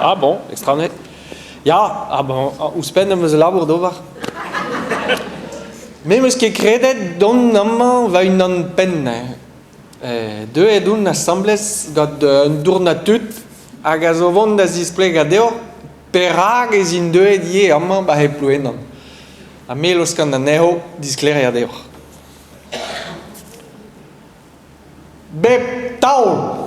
Ah bon, extraordinaire. Ja, aber uspenden we ze labor dover. Memes que credet don namma va un pen. Deux et d'un assembles got un dournatut hag a zo vont da zisplega deo perag ez in deux et die amma ba he pluenan. A melos kan da neho discleria deo. Bep tau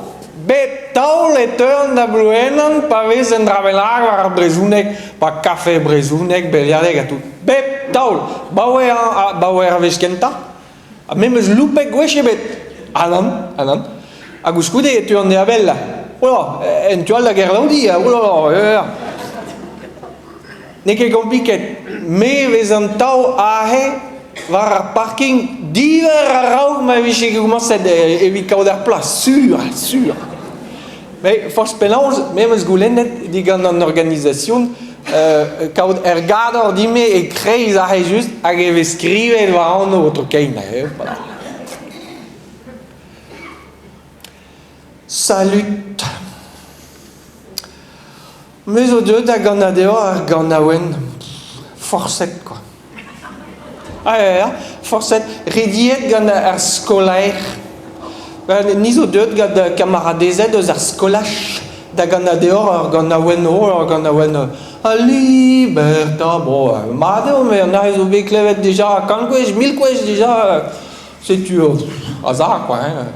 le turn da bluenan pa vez en dravelar war brezunek pa café brezunek beliadeg a tout. Bep tau bauer a veskenta. A memes lupe gwechebet. Anan. A guscude e tu an de abella. Ola, en tu al la guerre laudia. Ola. Ne que compliquet. Me vez an tau ahe var parking diver a rau ma viche que commence e vi cauder place. Sûr. Mais fos penals, memes goulennet digan an organisation caud ergador dime e creis ahe just hag e vez skrive va an outro keina. Voilà. Salut. Mais au deux da gana deo ar gana wen forcet quoi. Forcet rediet gana ar skolaer. Nizo deux gada camaradezet eus ar skolach da gana deo ar gana wen a liberta bon madeo mais on a zo beklevet déjà kan kwech mil kwech déjà c'est tu hasard quoi hein.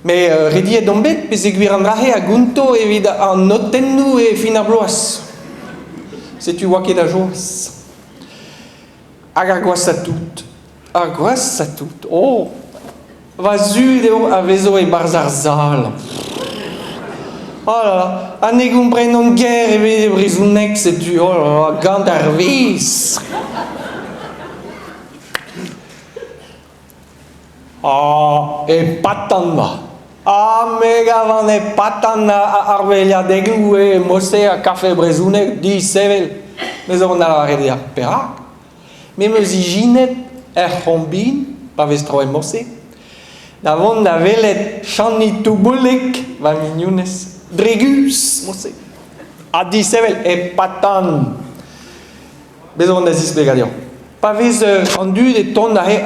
Mais redi e dombet, pez e gwir an rahe a gunto evit an notennou e fin ar bloaz. Setu oa ket a joaz. Hag a gwaz a tout. Oh, va zud eo a vezo e barz ar zal. Oh là là, a ne gompren an ger evit e brezounek setu, oh là là, gant ar vez. Ah, e patan ma. Ah, mega van e patan ar veliadeg e mosse a café brezounek di sevel. Mais on a la rede ar perak. Me meus iginet rombin, pa vez troe mosse. Da vont da velet chani tubulik, va mignounes. Dregus, mosse. A di sevel e patan. Mais on a zisplegadio. Pa vez an du de ton da he...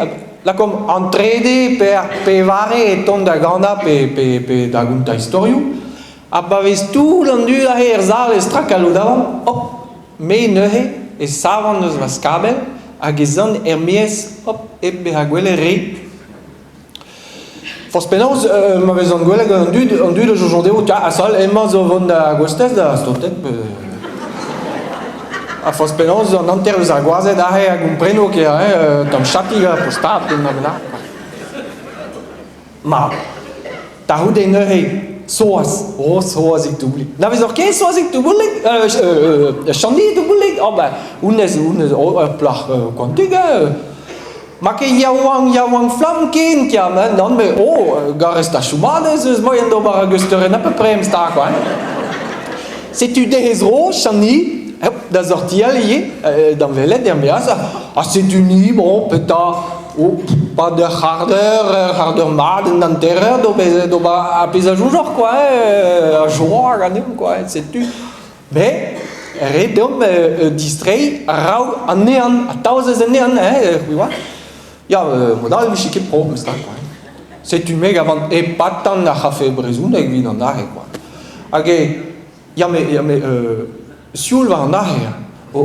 La comme entrede pe vare e ton da ganda pe da gunta historiu. A pa vez tout landu la he erzal e strakalo davan, hop, me neuhe e savan eus vas kabel hag ezan mies, hop, e be ha gwele re. Fos penaos, ma vez an gwele an du de jojondeo, a sol emma zo vont da gwestez da stotet, a fos penaos an anter eus ar gwazet ahe a gompreno ke tam chatiga postat den nabela. Ma, ta houde neuhe soaz ik tublik. Na vez or ke soaz ik tublik? Chandi tublik? Oh ba, unez plach kontiga. Ma ke yaouang flam ken kia men, non me, gares ta choumades eus moyen do bar a gusteren a peu prem sta, quoi. Setu dehez ro, chandi, da sortia lié dans velet der beaz c'est uni bon peut-être pas de hardeur mad dans terreur do ba a paysage genre quoi a joie ganem quoi c'est tu mais redom distrait rau anean a tausend anean oui wa ja modal michike pro mais ça quoi c'est tu mega avant et pas tant na café brezoun avec vin en arrêt quoi ok ya mais Sioul va en arrière.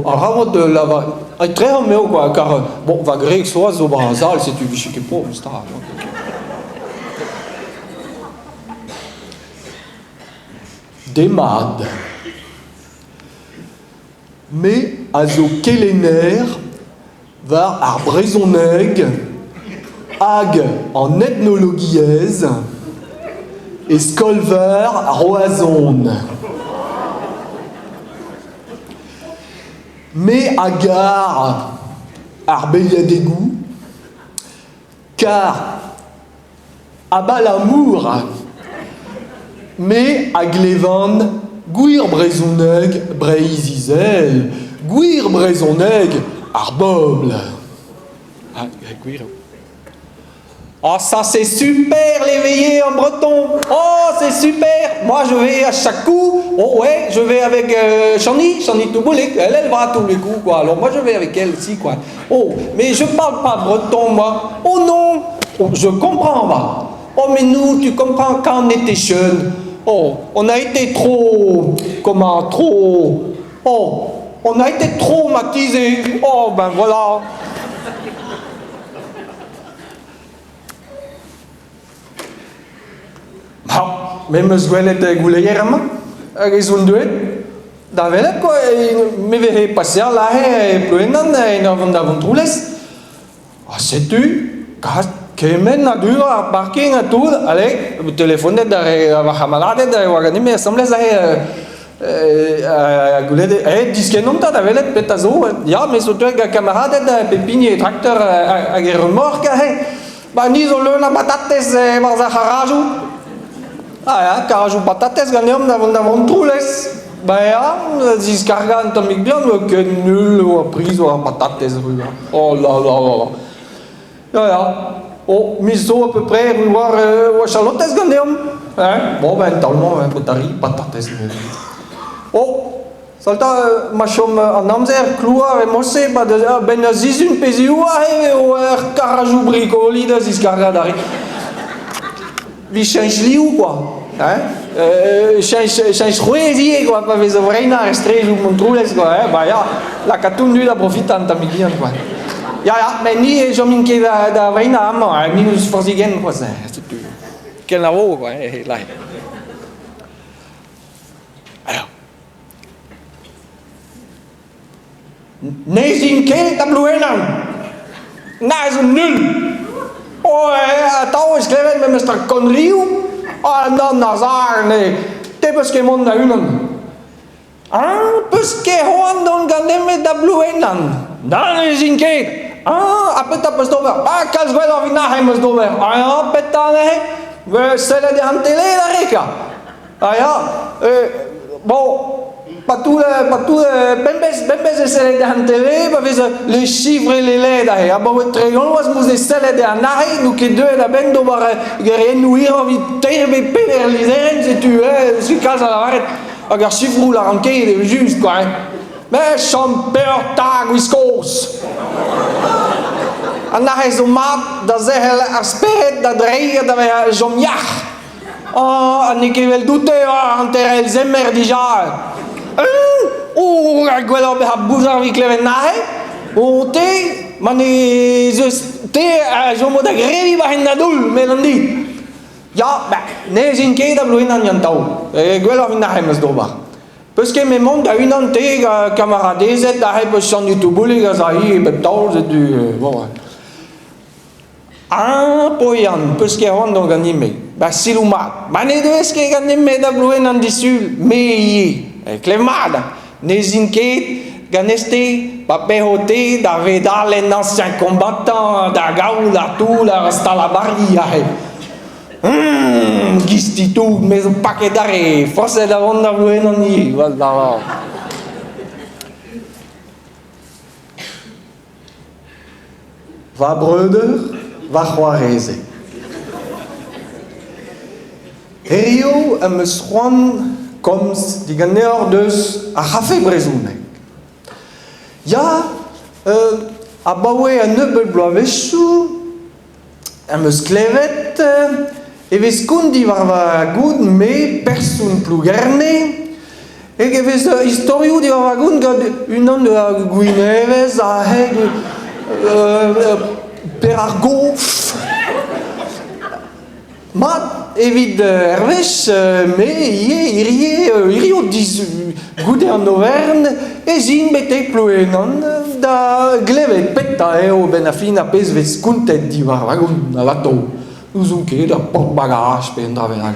A ravot de la va... A tre an meo, quoi, car... Bon, va greg soaz zo bar an zal, se tu vichike po, sta. Demad. Me a zo kelener var ar brezoneg hag an ethnologiez e skolver a roazon. Mais à gare ar beliadegou, car à bas l'amour, mais à glevan gwir brezouneg breizizel, gwir brezouneg ar bobl. Ah, gwir. Oh, ça c'est super les veillées en breton. Oh, c'est super. Moi je vais à chaque coup. Oh ouais, je vais avec Chani Touboulik. Elle va à tous les coups quoi. Alors moi je vais avec elle aussi quoi. Oh, mais je parle pas breton moi. Oh non, oh, je comprends pas. Oh mais nous, tu comprends quand on était jeunes. Oh, on a été trop, on a été traumatisés. Oh ben voilà. Men me sgwelet gouleierma, hag ez un duet, da velet quoi, me vehe passer la he pluenan en avon troules. Ah, sais-tu, kemen na du a parking a tout, allez, telefonet da vahamalade da wagani me sembles la he goulet, diskenom da velet petazo, ja, mais surtout ga camarade da pepini tracteur a remorque he. Ba ni zo le na batates var za haraju. Ah ja, carajou patates ganeam davon troules. Bah ja, zis cargan tamik bien, que nul ou prise ou patates rue. Oh là là là. Ja ja. Oh, miso à peu près voir Charlottes ganeam. Hein? Bon ben tellement potari patates. Oh, salta machom anamzer kloa et mosse ba ben zizun peziou ou carajou bricoli da zis cargadari. Vi change liu quoi. Hein? Change roezie quoi, pas ves vreina restre ou mon troules quoi, hein? Bah ja, la catun du la profitant tamilian quoi. Ja ja, mais ni jo min ke da vreina ama, minus forzigen quoi ça. Quel navo quoi, là. Alors. Nezin ke tabluenan. Na is nul. Oh, attends, je l'avais même un connerie. Ah, non, Nazar, nee. Te parce que mon na unan. Ah, parce que Juan don ganem da bluenan. Dan is in kate. Ah, apeta pas dover. Ah, kals wel of na hemes dover. Ah, ja, petane. We stellen de antele la reka. Ah, ja. Bon. Pas tout bembes c'est de antele, bah les chiffres et les lettres. Ah, bah ouais, très long, was muss stellen de anahe, nous que deux la bendo bar gerenuir envie terbe pénaliser, c'est tu c'est casa la varette. Agar chiffre la ranquée de juste quoi. Mais champion tag wiskos. Anahe zo mat, da zehel aspect da dreier da we jomjach. Ah, anike wel doute anter el zemmer déjà. Oh, quello che ha busato di clevenahe, o te, ma ne te, sono da grevi va in adul, me l'hanno detto. Ja, beh, ne sin che da bluin an yantau, quello che nahe mes doba. Perché me mon da un ante camaradese da hai person di tubuli che sai betau du, voilà. Ah, poi an, perché hondo ganime. Ba silumat. Ma ne dove che ganime da bluin an disul, me Clemada, Nezinket, Ganeste, Papehote, da Vedale, l'ancien combattant, da Gaula, tout, la resta la barrière. Gistitu, mais un paquet d'arrêt, force da onda vuenoni, voilà. Va bröder, va Juarez. Rio, me swan, Koms die ganneer dus a café brezunek. Ja, a bawe a neubel bloavechu, a meus klevet, e vez kundi var good me persun plu gerne, e vez historiou di var good gad unan de guinevez a heg per ar gof. Mat evit ervech, me irio diz goude an Auvergne, e zin bete ploenan da glevet peta eo ben a fin a pez vez kuntet di var vagoun a lato. Nous on ket da porte bagage pe an draven hag.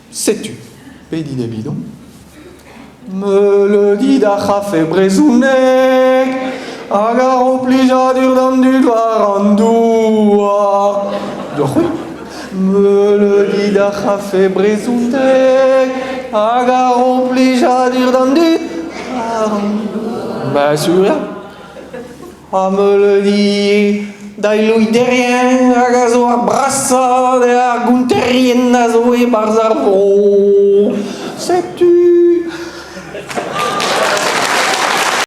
Sais-tu, pe di de bidon, me le di da café brezounek, hag a remplijadur d'an dud war an doua. Me le di da café brezounek, hag a remplijadur d'an dud war an doua. Ben sûr, a me le di da loiderien hag a zo ar brassa ar gounterien a zo e barz ar bro. Setu.